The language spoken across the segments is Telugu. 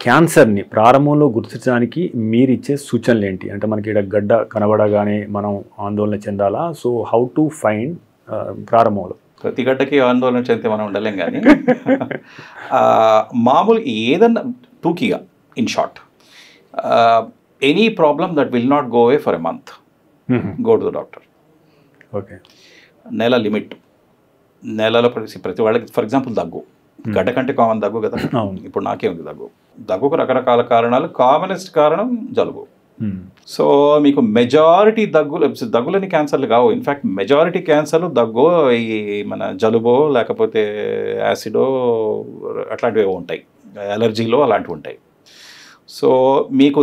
క్యాన్సర్ని ప్రారంభంలో గుర్తించడానికి మీరు ఇచ్చే సూచనలు ఏంటి? అంటే మనకి ఇక్కడ గడ్డ కనబడగానే మనం ఆందోళన చెందాలా? సో హౌ టు ఫైండ్ ప్రారంభంలో? ప్రతి గడ్డకి ఆందోళన చెందితే మనం ఉండలేం కానీ మామూలు ఏదన్నా టూకీగా in short any problem that will not go away for a month go to the doctor. Okay. నెల లిమిట్, నెలలో ప్రతి వాళ్ళకి ఫర్ ఎగ్జాంపుల్ దగ్గు, గడ్డ కంటే కామన్ దగ్గు కదా. ఇప్పుడు నాకే ఉంది దగ్గు. దగ్గుకు రకరకాల కారణాలు, కామనెస్ట్ కారణం జలుబు. సో మీకు మెజారిటీ దగ్గులని క్యాన్సర్లు కావు. ఇన్ఫ్యాక్ట్ మెజారిటీ క్యాన్సర్లు దగ్గో, ఈ మన జలుబో లేకపోతే యాసిడో అట్లాంటివి ఉంటాయి, ఎలర్జీలో అలాంటివి ఉంటాయి. సో మీకు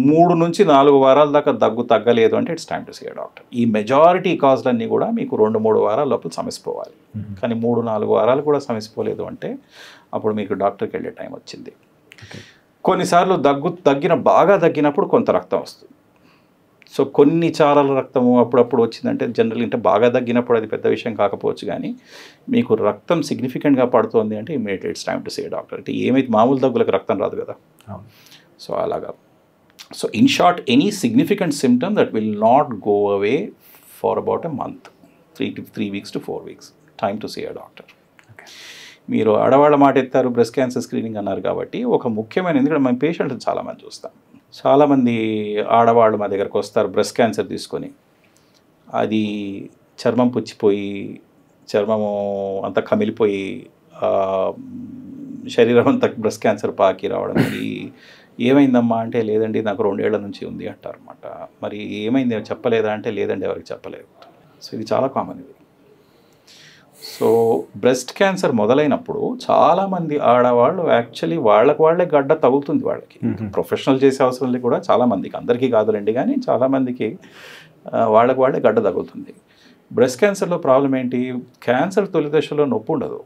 3 నుంచి 4 వారాల దాకా దగ్గు తగ్గలేదు అంటే it's time to see a doctor. ఈ మెజారిటీ కాజ్లన్నీ కూడా మీకు 2-3 వారాల లోపల సమసిపోవాలి. కానీ 3-4 వారాలు కూడా సమసిపోలేదు అంటే అప్పుడు మీకు డాక్టర్కి వెళ్ళే టైం వచ్చింది. కొన్నిసార్లు బాగా తగ్గినప్పుడు కొంత రక్తం వస్తుంది. సో కొన్ని చారల రక్తము అప్పుడప్పుడు వచ్చిందంటే జనరల్ అంటే బాగా తగ్గినప్పుడు అది పెద్ద విషయం కాకపోవచ్చు, కానీ మీకు రక్తం సిగ్నిఫికెంట్గా పడుతుంది అంటే immediately it's time to see a doctor. అంటే ఏమైతే మామూలు దగ్గులకు రక్తం రాదు కదా. సో అలాగా. So in short any significant symptom that will not go away for about a month, 3 weeks to 4 weeks, time to see a doctor. మీరు ఆడవాళ్ళ మాట ఎత్తారు, బ్రెస్ట్ క్యాన్సర్ స్క్రీనింగ్ అన్నారు కాబట్టి ఒక ముఖ్యమైన, ఎందుకంటే మేము పేషెంట్లు చాలామంది చూస్తాం. చాలామంది ఆడవాళ్ళు మా దగ్గరకు వస్తారు బ్రెస్ట్ క్యాన్సర్ తీసుకొని. అది చర్మం పుచ్చిపోయి, చర్మము అంతా కమిలిపోయి, శరీరం అంతా బ్రెస్ట్ క్యాన్సర్ పాకి రావడం. మరి ఏమైందమ్మా అంటే లేదండి నాకు 2 ఏళ్ల నుంచి ఉంది అంటారు అనమాట. మరి ఏమైంది చెప్పలేదా అంటే లేదండి ఎవరికి చెప్పలేదు. సో ఇది చాలా కామన్ ఇది. సో బ్రెస్ట్ క్యాన్సర్ మొదలైనప్పుడు చాలామంది ఆడవాళ్ళు యాక్చువల్లీ వాళ్ళే గడ్డ తగులుతుంది. వాళ్ళకి ప్రొఫెషనల్ చేసే అవసరం లేదు కూడా చాలామందికి, అందరికీ కాదులేండి కానీ చాలామందికి వాళ్ళే గడ్డ తగులుతుంది. బ్రెస్ట్ క్యాన్సర్లో ప్రాబ్లం ఏంటి? క్యాన్సర్ తొలి దశలో నొప్పి ఉండదు.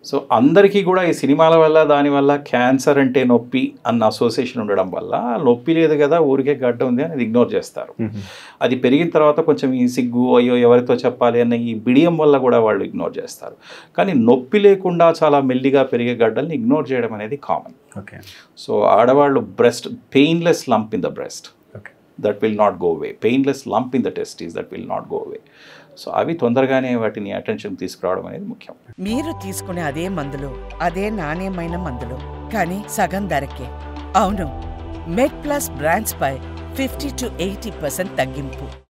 సో అందరికీ కూడా ఈ సినిమాల వల్ల దానివల్ల క్యాన్సర్ అంటే నొప్పి అన్న అసోసియేషన్ ఉండడం వల్ల నొప్పి లేదు కదా ఊరికే గడ్డ ఉంది అని ఇగ్నోర్ చేస్తారు. అది పెరిగిన తర్వాత కొంచెం ఈ సిగ్గు, అయ్యో ఎవరితో చెప్పాలి అన్న ఈ బిడియం వల్ల కూడా వాళ్ళు ఇగ్నోర్ చేస్తారు. కానీ నొప్పి లేకుండా చాలా మెల్లిగా పెరిగే గడ్డల్ని ఇగ్నోర్ చేయడం అనేది కామన్. సో ఆడవాళ్ళు breast painless lump in the breast that will not go away, painless lump in the testis that will not go away. So అవి తొందరగానే వాటిని అటెన్షన్ తీసుకురావడం అనేది ముఖ్యం. మీరు తీసుకునే అదే మందులు, అదే నాణ్యమైన మందులు, కానీ సగం ధరకే. అవును, మెడ్ ప్లస్ బ్రాండ్స్ పై 50 to 80% తగ్గింపు.